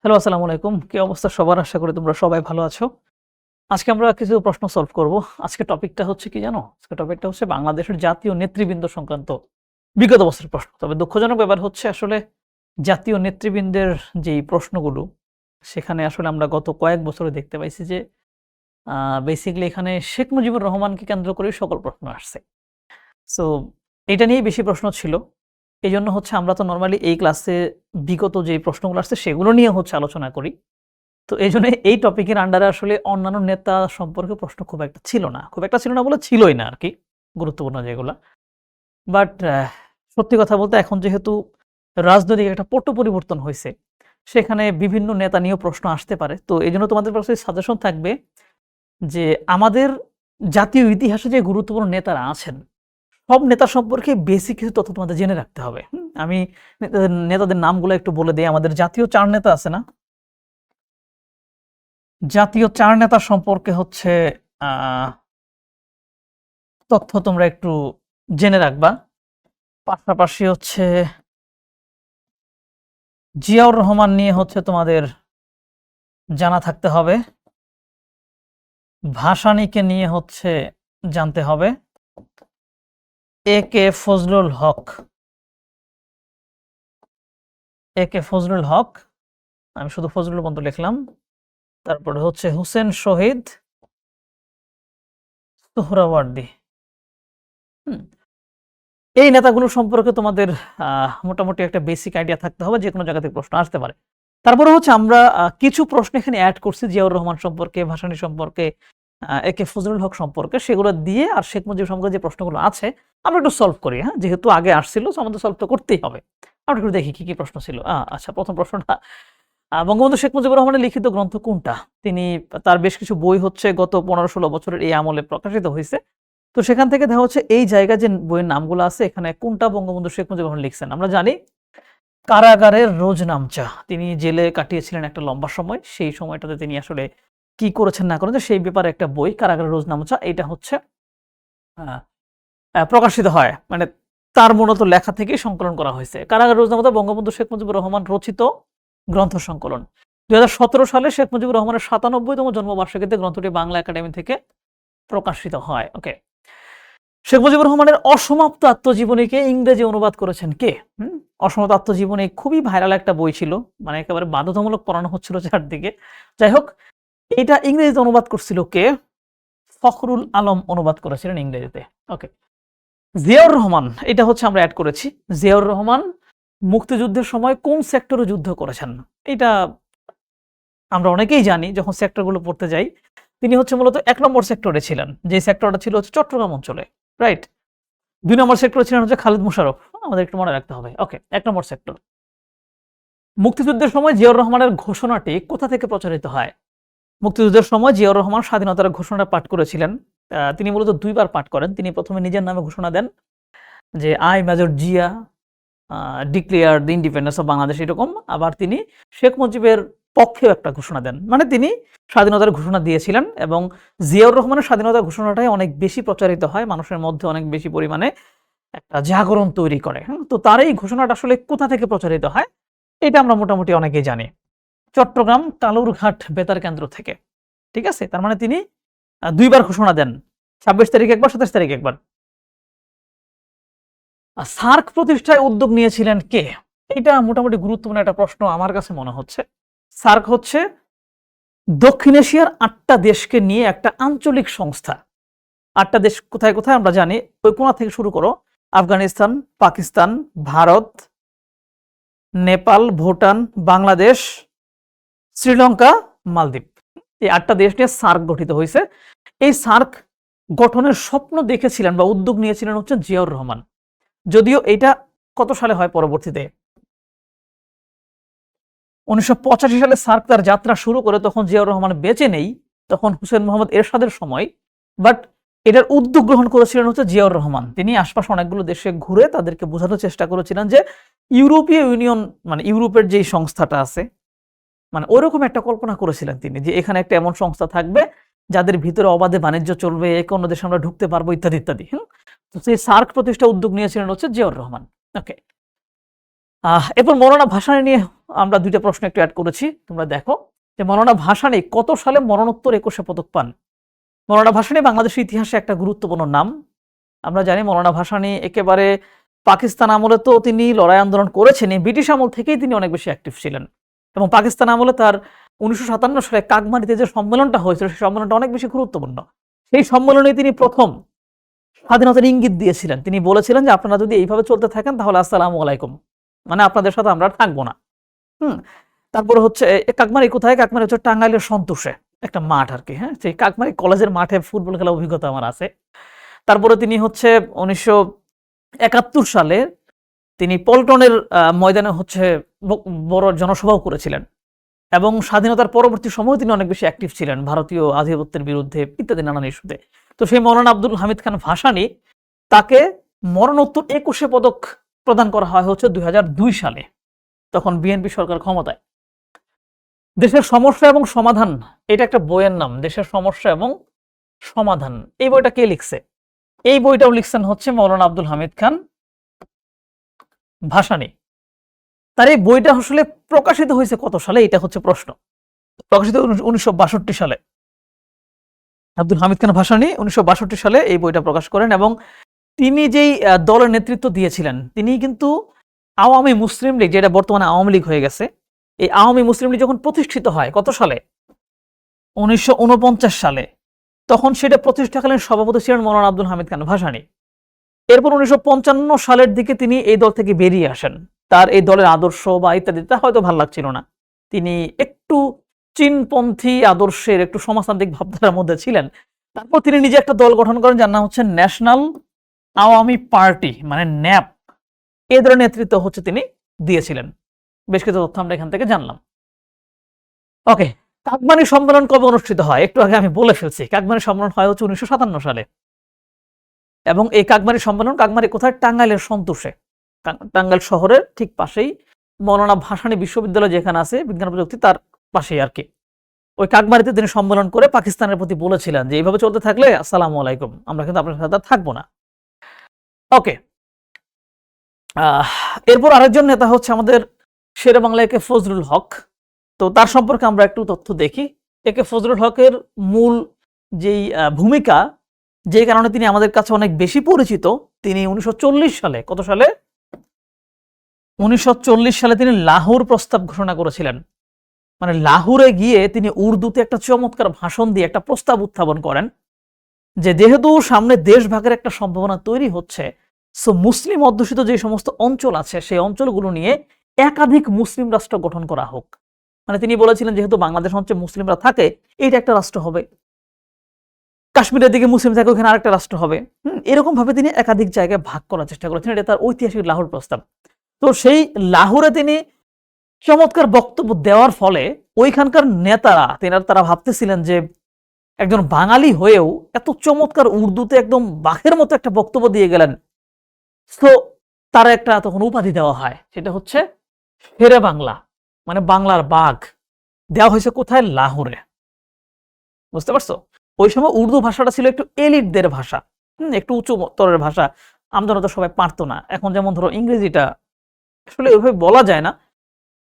Hello, আসসালামু আলাইকুম। কি অবস্থা সবার? আশা করি তোমরা সবাই ভালো আছো। আজকে আমরা কিছু প্রশ্ন সলভ করব। আজকে টপিকটা হচ্ছে কি জানো? আজকে টপিকটা হচ্ছে বাংলাদেশের জাতীয় নেতৃবৃন্দ সংক্রান্ত বিগত বছরের প্রশ্ন। তবে দুঃখজনক ব্যাপার হচ্ছে আসলে জাতীয় নেতৃবৃন্দের যেই প্রশ্নগুলো, সেখানে আসলে আমরা গত কয়েক বছরে দেখতে পাইছি যে বেসিক্যালি এখানে শেখ মুজিবুর রহমানকে কেন্দ্র করেই সকল প্রশ্ন আসছে। সো এটা নিয়েই বেশি প্রশ্ন ছিল। এজন্য হচ্ছে আমরা তো নরমালি এই ক্লাসে বিগত যেই প্রশ্নগুলো আসছে সেগুলো নিয়ে হচ্ছে আলোচনা করি। তো এইজন্য এই টপিকের আন্ডারে আসলে অন্যান্য নেতা সম্পর্কে প্রশ্ন খুব একটা ছিল না। খুব একটা ছিল না বলে ছিলই না আরকি, গুরুত্বপূর্ণ যেগুলা। বাট সত্যি কথা বলতে এখন যেহেতু রাজনৈতিক একটা পট পরিবর্তন হইছে, সেখানে বিভিন্ন নেতা নিয়েও প্রশ্ন আসতে পারে। তো এজন্য তোমাদের কাছে সাজেশন থাকবে যে আমাদের জাতীয় ইতিহাসে যে গুরুত্বপূর্ণ নেতারা আছেন, সব নেতা সম্পর্কে বেসিক কিছু তথ্য তোমাদের জেনে রাখতে হবে। আমি নেতাদের নামগুলো একটু বলে দেই। আমাদের জাতীয় ৪ নেতা আছে না? জাতীয় ৪ নেতা সম্পর্কে হচ্ছে তথ্য তোমরা একটু জেনে রাখবা। পাশাপাশি হচ্ছে জিয়াউর রহমান নিয়ে হচ্ছে তোমাদের জানা থাকতে হবে। ভাসানীকে নিয়ে হচ্ছে জানতে হবে। এ কে ফজলুল হক, আমি শুধু ফজলুল পর্যন্ত লিখলাম। তারপরে হচ্ছে হুসেন শহীদ সোহরাওয়ার্দী। এই নেতাগুলো সম্পর্কে তোমাদের মোটামুটি একটা বেসিক আইডিয়া থাকতে হবে, যে কোনো জায়গা থেকে প্রশ্ন আসতে পারে। তারপরে হচ্ছে আমরা কিছু প্রশ্ন এখানে অ্যাড করছি জিয়াউর রহমান সম্পর্কে, ভাসানী সম্পর্কে, এ কে ফজলুল হক সম্পর্কে, সেগুলো দিয়ে আর শেখ মুজিব সম্পর্কে যে প্রশ্নগুলো আছে আমরা একটু সলভ করি। হ্যাঁ, যেহেতু আগে আসছিল তো আমাদের সলভ তো করতেই হবে। আমরা একটু দেখি কি কি প্রশ্ন ছিল। আচ্ছা, প্রথম প্রশ্নটা, বঙ্গবন্ধু শেখ মুজিবুর রহমানের লিখিত গ্রন্থ কোনটা? তার বেশ কিছু বই হচ্ছে গত ১৫-১৬ বছরের এই আমলে প্রকাশিত হয়েছে। তো সেখান থেকে দেখা হচ্ছে এই জায়গায় যে বইয়ের নামগুলো আছে, এখানে কোনটা বঙ্গবন্ধু শেখ মুজিবুর রহমান লিখছেন? আমরা জানি কারাগারের রোজনামচা। তিনি জেলে কাটিয়েছিলেন একটা লম্বা সময়। সেই সময়টাতে তিনি আসলে কি করেছেন না করেছেন সেই ব্যাপারে একটা বই, কারাগারের রোজনামচা, এটা হচ্ছে প্রকাশিত হয়। মানে তার মূলত লেখা থেকেই সংকলন করা হয়েছে। কারাগারের রোজনামচা বঙ্গবন্ধু শেখ মুজিবুর রহমান রচিত গ্রন্থ সংকলন। ২০১৭ সালে শেখ মুজিবুর রহমানের ৯৭তম জন্মবার্ষিকীতে গ্রন্থটি বাংলা একাডেমি থেকে প্রকাশিত হয়। ওকে। শেখ মুজিবুর রহমানের অসমাপ্ত আত্মজীবনীকে ইংরেজি অনুবাদ করেছেন কে? অসমাপ্ত আত্মজীবনী খুবই ভাইরাল একটা বই ছিল, মানে একেবারে বাধ্যতামূলক পড়ানো হচ্ছিল চারদিকে। যাই হোক, এটা ইংরেজিতে অনুবাদ করছিল কে? ফখরুল আলম অনুবাদ করেছিলেন ইংরেজিতে। ওকে। জিয়াউর রহমান, এটা হচ্ছে আমরা অ্যাড করেছি। জিয়াউর রহমান মুক্তিযুদ্ধের সময় কোন সেক্টরে যুদ্ধ করেছেন? এটা আমরা অনেকেই জানি যখন সেক্টরগুলো পড়তে যাই। তিনি হচ্ছে মূলত ১ নম্বর সেক্টরে ছিলেন, যে সেক্টরটা ছিল হচ্ছে চট্টগ্রাম অঞ্চলে, রাইট? ২ নম্বর সেক্টরে ছিলেন হচ্ছে খালিদ মোশাররফ। আমাদের একটু মনে রাখতে হবে। ওকে, ১ নম্বর সেক্টর। মুক্তিযুদ্ধের সময় জিয়াউর রহমানের ঘোষণাটি কোথা থেকে প্রচারিত হয়? মুক্তিযুদ্ধের সময় জিয়াউর রহমান স্বাধীনতার ঘোষণা পাঠ করেছিলেন। তিনি মূলত ২ বার পাঠ করেন। তিনি প্রথমে নিজের নামে ঘোষণা দেন যে I major Zia declare the independence of Bangladesh, এরকম। আবার তিনি শেখ মুজিবের পক্ষেও একটা ঘোষণা দেন। মানে তিনি স্বাধীনতার ঘোষণা দিয়েছিলেন এবং জিয়াউর রহমানের স্বাধীনতার ঘোষণাটাই অনেক বেশি প্রচারিত হয়, মানুষের মধ্যে অনেক বেশি পরিমাণে একটা জাগরণ তৈরি করে। তো তার এই ঘোষণাটা আসলে কোথা থেকে প্রচারিত হয়? এটা আমরা মোটামুটি অনেকেই জানি। চট্টগ্রাম কালুরঘাট বেতার কেন্দ্র থেকে। ঠিক আছে? তার মানে তিনি ২ বার ঘোষণা দেন। ২৬ তারিখ একবার, ২৭ তারিখ একবার। সার্ক প্রতিষ্ঠায় উদ্যোগ নিয়েছিলেন কে? এটা মোটামুটি গুরুত্বপূর্ণ একটা প্রশ্ন আমার কাছে মনে হচ্ছে। সার্ক হচ্ছে দক্ষিণ এশিয়ার ৮টা দেশকে নিয়ে একটা আঞ্চলিক সংস্থা। ৮টা দেশ কোথায় কোথায় আমরা জানি। ওই কোণা থেকে শুরু করো। আফগানিস্তান, পাকিস্তান, ভারত, নেপাল, ভুটান, বাংলাদেশ, শ্রীলঙ্কা, মালদ্বীপ। এই ৮টা দেশ নিয়ে সার্ক গঠিত হয়েছে। এই সার্ক গঠনের স্বপ্ন দেখেছিলেন বা উদ্যোগ নিয়েছিলেন হচ্ছে জিয়াউর রহমান। যদিও এটা কত সালে হয় পরবর্তীতে? ১৯৮৫ সালে সার্ক তার যাত্রা শুরু করে, তখন জিয়াউর রহমান বেঁচে নেই, তখন হুসেন মোহাম্মদ এরশাদের সময়। বাট এটার উদ্যোগ গ্রহণ করেছিলেন হচ্ছে জিয়াউর রহমান। তিনি আশপাশ অনেকগুলো দেশে ঘুরে তাদেরকে বোঝানোর চেষ্টা করেছিলেন যে ইউরোপীয় ইউনিয়ন, মানে ইউরোপের যেই সংস্থাটা আছে, মানে ওরকম একটা কল্পনা করেছিলেন তিনি, যে এখানে একটা এমন সংস্থা থাকবে যাদের ভিতরে অবাধে বাণিজ্য চলবে, একে অন্য দেশে আমরা ঢুকতে পারবো, ইত্যাদি ইত্যাদি। তো সেই সার্ক প্রতিষ্ঠা উদ্যোগ নিয়েছিলেন হচ্ছে জিয়াউর রহমান। ওকে। এরপর মৌলানা ভাসানী নিয়ে আমরা দুইটা প্রশ্ন একটু অ্যাড করেছি, তোমরা দেখো যে মৌলানা ভাসানী কত সালে মরণোত্তর 21 পদক পান। মৌলানা ভাসানী বাংলাদেশের ইতিহাসে একটা গুরুত্বপূর্ণ নাম। আমরা জানি মৌলানা ভাসানী একেবারে পাকিস্তান আমলে তো তিনি লড়াই আন্দোলন করেছেন, ব্রিটিশ আমল থেকেই তিনি অনেক বেশি অ্যাক্টিভ ছিলেন এবং পাকিস্তান আমলে তার 1957 সালে কাকমারিতে যে সম্মেলনটা হয়েছিল সেই সম্মেলনটা অনেক বেশি গুরুত্বপূর্ণ। সেই সম্মেলনে তিনি প্রথম স্বাধীনতার ইঙ্গিত দিয়েছিলেন। তিনি বলেছিলেন যে আপনারা যদি এইভাবে চলতে থাকেন তাহলে আসসালামু আলাইকুম, মানে আপনাদের সাথে আমরা থাকবো না। তারপরে হচ্ছে কাকমারি কোথায়? কাকমারি হচ্ছে টাঙ্গাইলের সন্তোষে একটা মাঠ আর কি। হ্যাঁ, সেই কাকমারি কলেজের মাঠে ফুটবল খেলার অভিজ্ঞতা আমার আছে। তারপরে তিনি হচ্ছে 1971 সালে তিনি পল্টনের ময়দানে হচ্ছে বড় জনসভাও করেছিলেন এবং স্বাধীনতার পরবর্তী সময় তিনি অনেক বেশি অ্যাক্টিভ ছিলেন ভারতীয় আধিপত্যের বিরুদ্ধে ইত্যাদি নানান ইস্যুতে। তো সেই মৌলানা আব্দুল হামিদ খান ভাসানী, তাকে মরণোত্তর 21 পদক প্রদান করা হয় হচ্ছে 2002 সালে, তখন বিএনপি সরকার ক্ষমতায়। দেশের সমস্যা এবং সমাধান, এটা একটা বইয়ের নাম, দেশের সমস্যা এবং সমাধান। এই বইটা কে লিখছে? এই বইটাও লিখছেন হচ্ছে মৌলানা আব্দুল হামিদ খান ভাসানী। তার এই বইটা আসলে প্রকাশিত হয়েছে কত সালে, এটা হচ্ছে প্রশ্ন। প্রকাশিত 1962 সালে। আব্দুল হামিদ খান ভাসানী 1962 সালে এই বইটা প্রকাশ করেন এবং তিনি যেই দলের নেতৃত্ব দিয়েছিলেন তিনি কিন্তু আওয়ামী মুসলিম লীগ, যেটা বর্তমানে আওয়ামী লীগ হয়ে গেছে, এই আওয়ামী মুসলিম লীগ যখন প্রতিষ্ঠিত হয় কত সালে? 1949 সালে। তখন সেটা প্রতিষ্ঠাকালীন সভাপতি ছিলেন মৌলানা আব্দুল হামিদ খান ভাসানী। এরপর 1955 সালের দিকে তিনি এই দল থেকে বেরিয়ে আসেন। তার এই দলের আদর্শ বা ইত্যাদিটা হয়তো ভালো লাগছিল না, তিনি একটু চীনপন্থী আদর্শের, একটু সমাজতান্ত্রিক ভাবধারার মধ্যে ছিলেন। তারপর তিনি নিজে একটা দল গঠন করেন যার নাম হচ্ছে ন্যাশনাল আওয়ামী পার্টি, মানে ন্যাপ। এই দলের নেতৃত্ব হচ্ছে তিনি দিয়েছিলেন। বেশ কিছু তথ্য আমরা এখান থেকে জানলাম। ওকে, কাকমানি সম্মেলন কবে অনুষ্ঠিত হয়? একটু আগে আমি বলে ফেলছি, কাকমানি সম্মেলন হয় হচ্ছে 1957 সালে এবং এই কাকমারি সম্মেলন, কাকমারি কোথায়? টাঙ্গাইলের সন্তোষে, টাঙ্গাইল শহরের ঠিক পাশেই মৌলানা ভাসানী বিশ্ববিদ্যালয় যেখানে আছে বিজ্ঞান প্রযুক্তি, তার পাশেই আর কি। ওই কাকমারিতে তিনি সম্মেলন করে পাকিস্তানের প্রতি বলেছিলেন যে এইভাবে চলতে থাকলে আসসালামু আলাইকুম, আমরা কিন্তু আপনার সাথে থাকবো না। ওকে, এরপর আরেকজন নেতা হচ্ছে আমাদের শেরে বাংলা একে ফজলুল হক। তো তার সম্পর্কে আমরা একটু তথ্য দেখি। একে ফজলুল হকের মূল যেই ভূমিকা, যে কারণে তিনি আমাদের কাছে অনেক বেশি পরিচিত, তিনি 1940 সালে, কত সালে? 1940 সালে তিনি লাহোর প্রস্তাব ঘোষণা করেছিলেন। মানে লাহোরে গিয়ে তিনি উর্দুতে একটা চমৎকার ভাষণ দিয়ে একটা প্রস্তাব উত্থাপন করেন যে যেহেতু সামনে দেশ ভাগের একটা সম্ভাবনা তৈরি হচ্ছে, সো মুসলিম অধ্যুষিত যে সমস্ত অঞ্চল আছে সেই অঞ্চলগুলো নিয়ে একাধিক মুসলিম রাষ্ট্র গঠন করা হোক। মানে তিনি বলেছিলেন যেহেতু বাংলাদেশ হচ্ছে মুসলিমরা থাকে, এইটা একটা রাষ্ট্র হবে, কাশ্মীরের দিকে মুসলিম থাকে ওখানে আরেকটা রাষ্ট্র হবে। এরকম ভাবে তিনি একাধিক জায়গায় ভাগ করার চেষ্টা করেছেন। এটা তার ঐতিহাসিক লাহোর প্রস্তাব। তো সেই লাহোরে তিনি চমৎকার বক্তব্য দেওয়ার ফলে ওইখানকার নেতারা তারা ভাবতেছিলেন যে একজন বাঙালি হয়েও এত চমৎকার উর্দুতে একদম বাঘের মতো একটা বক্তব্য দিয়ে গেলেন। তো তার একটা তখন উপাধি দেওয়া হয়, সেটা হচ্ছে শেরে বাংলা, মানে বাংলার বাঘ। দেওয়া হয়েছে কোথায়? লাহোরে। বুঝতে পারছো? ওই সময় উর্দু ভাষাটা ছিল একটু এলিটদের ভাষা, একটু উঁচু স্তরের ভাষা, আমজনতা সবাই পারতো না। এখন যেমন ধরো ইংরেজিটা আসলে ওইভাবে বলা যায় না,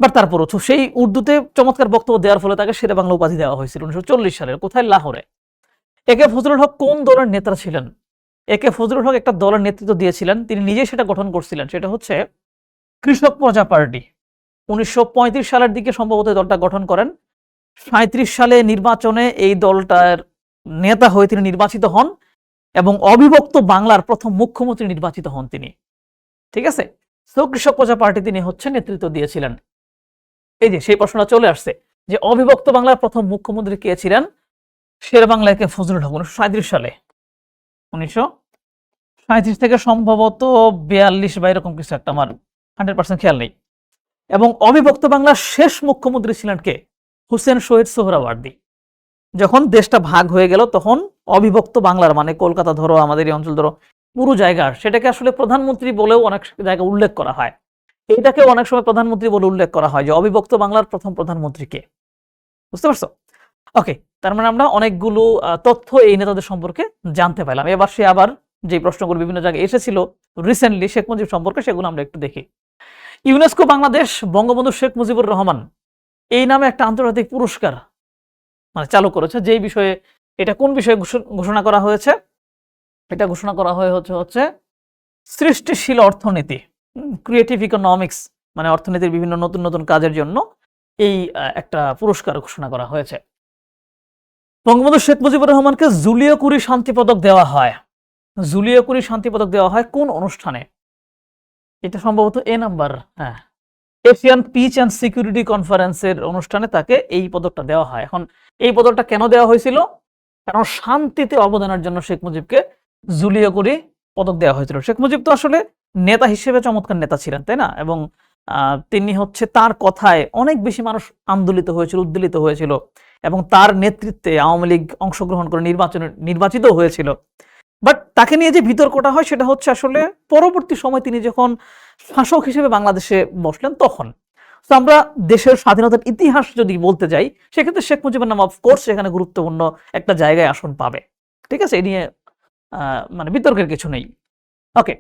বাট তারপরও সেই উর্দুতে চমৎকার বক্তব্য দেওয়ার ফলে তাকে শেরে বাংলা উপাধি দেওয়া হয়েছিল 1940 সালের। কোথায়? লাহোরে। একে ফজলুল হক কোন দলের নেতা ছিলেন? একে ফজলুল হক একটা দলের নেতৃত্ব দিয়েছিলেন, তিনি নিজেই সেটা গঠন করছিলেন, সেটা হচ্ছে কৃষক প্রজা পার্টি। 1935 সালের দিকে সম্ভবত দলটা গঠন করেন। 37 সালে নির্বাচনে এই দলটার নেতা হয়ে তিনি নির্বাচিত হন এবং অবিভক্ত বাংলার প্রথম মুখ্যমন্ত্রী নির্বাচিত হন তিনি। ঠিক আছে, সো কৃষক প্রজা পার্টি তিনি হচ্ছে নেতৃত্ব দিয়েছিলেন। এই যে সেই প্রশ্নটা চলে আসছে যে অবিভক্ত বাংলার প্রথম মুখ্যমন্ত্রী কে ছিলেন? শেরে বাংলা একে ফজলুল হক। 1937 সালে, 1937 থেকে সম্ভবত 42 বা এরকম কিছু একটা, আমার 100% খেয়াল নেই। এবং অবিভক্ত বাংলার শেষ মুখ্যমন্ত্রী ছিলেন কে? হুসেন শহীদ সোহরাওয়ার্দী। যখন দেশটা ভাগ হয়ে গেল তখন অবিভক্ত বাংলার, মানে কলকাতা ধরো, আমাদের এই অঞ্চল ধরো, পুরো জায়গার, সেটাকে আসলে প্রধানমন্ত্রী বলেও অনেক জায়গায় উল্লেখ করা হয়। এইটাকে অনেক সময় প্রধানমন্ত্রী বলে উল্লেখ করা হয় যে অবিভক্ত বাংলার প্রথম প্রধানমন্ত্রী কে। বুঝতে পারছো? ওকে, তার মানে আমরা অনেকগুলো তথ্য এই নেতাদের সম্পর্কে জানতে পারলাম। এবার সে আবার যে প্রশ্নগুলো বিভিন্ন জায়গায় এসেছিল রিসেন্টলি শেখ মুজিব সম্পর্কে, সেগুলো আমরা একটু দেখি। ইউনেস্কো বাংলাদেশ বঙ্গবন্ধু শেখ মুজিবুর রহমান এই নামে একটা আন্তর্জাতিক পুরস্কার মানে চালু করেছে, যেই বিষয়ে, এটা কোন বিষয়ে ঘোষণা করা হয়েছে? এটা ঘোষণা করা হচ্ছে সৃষ্টিশীল অর্থনীতি, ক্রিয়েটিভ ইকোনমিক্স, মানে অর্থনীতির বিভিন্ন নতুন নতুন কাজের জন্য এই একটা পুরস্কার ঘোষণা করা হয়েছে। বঙ্গবন্ধু শেখ মুজিবুর রহমানকে জুলিও কুরি শান্তি পদক দেওয়া হয়। জুলিও কুরি শান্তি পদক দেওয়া হয় কোন অনুষ্ঠানে? এটা সম্ভবত নাম্বার, হ্যাঁ, এশিয়ান পিচ অ্যান্ড সিকিউরিটি কনফারেন্সের অনুষ্ঠানে তাকে এই পদকটা দেওয়া হয়। এখন এই পদকটা কেন দেওয়া হয়েছিল? কারণ শান্তিতে অবদানের জন্য শেখ মুজিবকে জুলিও কুরি পদক দেওয়া হয়েছিল। শেখ মুজিব তো আসলে নেতা হিসেবে চমৎকার নেতা ছিলেন, তাই না? এবং তিনি তার কথায় অনেক বেশি মানুষ আন্দোলিত হয়েছিল, উদ্বেলিত হয়েছিল, এবং তার নেতৃত্বে আওয়ামী লীগ অংশগ্রহণ করে নির্বাচিত হয়েছিল। বাট তাকে নিয়ে যে বিতর্কটা হয় সেটা হচ্ছে আসলে পরবর্তী সময় তিনি যখন শাসক হিসেবে বাংলাদেশে বসলেন তখন। তো আমরা দেশের স্বাধীনতার ইতিহাস যদি বলতে যাই, সেক্ষেত্রে শেখ মুজিবের নাম অফকোর্স সেখানে গুরুত্বপূর্ণ একটা জায়গায় আসন পাবে। ঠিক আছে, এ নিয়ে মানে বিতর্কের কিছু নেই। ওকে,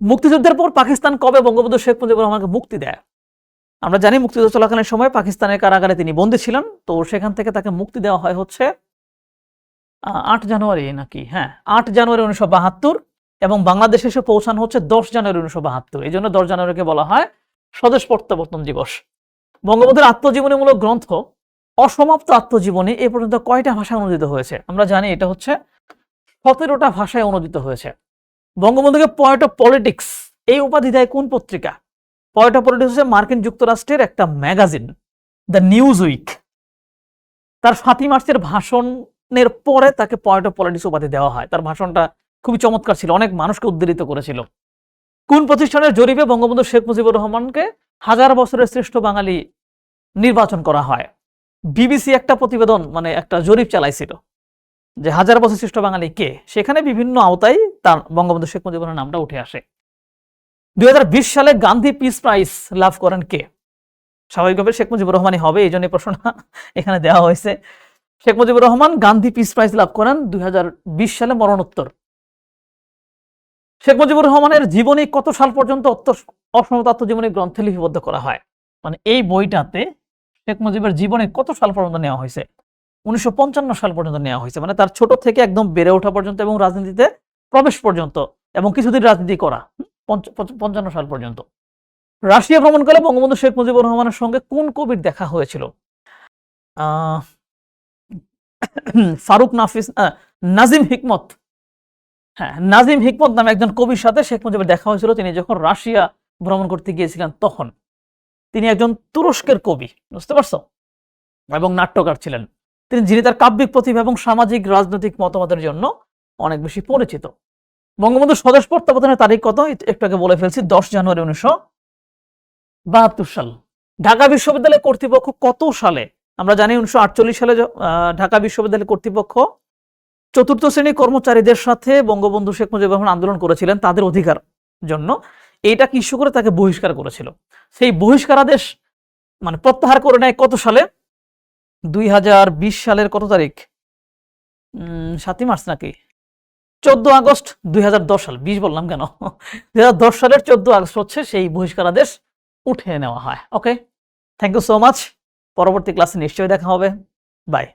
মুক্তিযুদ্ধের পর পাকিস্তান কবে বঙ্গবন্ধু শেখ মুজিবুর রহমানকে মুক্তি দেয়? আমরা জানি মুক্তিযুদ্ধ চলাকালীন সময় পাকিস্তানের কারাগারে তিনি বন্দী ছিলেন। তো সেখান থেকে তাকে মুক্তি দেওয়া হয় হচ্ছে 8 জানুয়ারি নাকি, হ্যাঁ 8 জানুয়ারি 1972, এবং বাংলাদেশে এসে পৌঁছানো হচ্ছে 10 জানুয়ারি 1972। এই জন্য 10 জানুয়ারিকে বলা হয় স্বদেশ প্রত্যাবর্তন দিবস। বঙ্গবন্ধুর আত্মজীবনীমূলক গ্রন্থ অসমাপ্ত আত্মজীবনী এ পর্যন্ত কয়টা ভাষায় অনুদিত হয়েছে? আমরা জানি এটা হচ্ছে 17টা ভাষায় অনুদিত হয়েছে। বঙ্গবন্ধুকে পয়েট অফ পলিটিক্স এই উপাধি দেয় কোন পত্রিকা? পয়েট অফ পলিটিক্স হচ্ছে মার্কিন যুক্তরাষ্ট্রের একটা ম্যাগাজিন, দ্য নিউজ উইক। তার 7 মার্চের ভাষণের পরে তাকে পয়েট অফ পলিটিক্স উপাধি দেওয়া হয়। তার ভাষণটা খুবই চমৎকার ছিল, অনেক মানুষকে উদ্বেলিত করেছিল। কোন প্রতিষ্ঠানের জরিপে বঙ্গবন্ধু শেখ মুজিবুর রহমানকে 1000 বছরের শ্রেষ্ঠ বাঙালি নির্বাচন করা হয়? বিবিসি একটা প্রতিবেদন, মানে একটা জরিপ চালাইছিল যে 1000 বছর শ্রেষ্ঠ বাঙালি কে। সেখানে বিভিন্ন আওতায় তার বঙ্গবন্ধু শেখ মুজিবুর নামটা উঠে আসে। 2020 সালে গান্ধী পিস প্রাইজ লাভ করেন কে? স্বাভাবিকভাবে শেখ মুজিবুর রহমানই হবে, এই জন্য প্রশ্নটা এখানে দেওয়া হয়েছে। শেখ মুজিবুর রহমান গান্ধী পিস প্রাইজ লাভ করেন 2020 সালে মরণোত্তর। শেখ মুজিবুর রহমানের জীবনী কত সাল পর্যন্ত অসমাপ্ত আত্মজীবনী গ্রন্থে লিপিবদ্ধ করা হয়? মানে এই বইটাতে শেখ মুজিবের জীবনী কত সাল পর্যন্ত নেওয়া হয়েছে? 1955 সাল পর্যন্ত নেওয়া হয়েছে, মানে তার ছোট থেকে একদম বেড়ে ওঠা পর্যন্ত এবং রাজনীতিতে প্রবেশ পর্যন্ত, এবং কিছুদিন রাজনীতি করা 55 সাল পর্যন্ত। রাশিয়া ভ্রমণকালে বঙ্গবন্ধু শেখ মুজিবুর রহমানের সঙ্গে কোন কবির দেখা হয়েছিল? ফারুক নাজিম হিকমত, হ্যাঁ নাজিম হিকমত নামে একজন কবির সাথে শেখ মুজিবের দেখা হয়েছিল তিনি যখন রাশিয়া ভ্রমণ করতে গিয়েছিলেন তখন। তিনি একজন তুরস্কের কবি, বুঝতে পারছো, এবং নাট্যকার ছিলেন তিনি, যিনি তার কাব্যিক প্রতিভা এবং সামাজিক রাজনৈতিক মতামতের জন্য অনেক বেশি পরিচিত। বঙ্গবন্ধু স্বদেশ প্রত্যাবর্তনের তারিখ কত? একটু আগে বলে ফেলছি, 10 জানুয়ারি 1972 সাল। ঢাকা বিশ্ববিদ্যালয় কর্তৃপক্ষ কত সালে? আমরা জানি 1948 সালে ঢাকা বিশ্ববিদ্যালয় কর্তৃপক্ষ 4র্থ শ্রেণীর কর্মচারীদের সাথে বঙ্গবন্ধু শেখ মুজিবুর রহমান আন্দোলন করেছিলেন তাদের অধিকার জন্য। এইটাকে ইস্যু করে তাকে বহিষ্কার করেছিল। সেই বহিষ্কারাদেশ মানে প্রত্যাহার করে নেয় কত সালে? 2020 সালের কত তারিখ? 7 মার্চ নাকি 14 আগস্ট 2010 সাল। 20 বললাম কেন? 2010 সালের 14 আগস্ট হচ্ছে সেই বহিষ্কারাদেশ উঠে নেওয়া হয়। ওকে, থ্যাংক ইউ সো মাচ। পরবর্তী ক্লাসে নিশ্চয়ই দেখা হবে। বাই।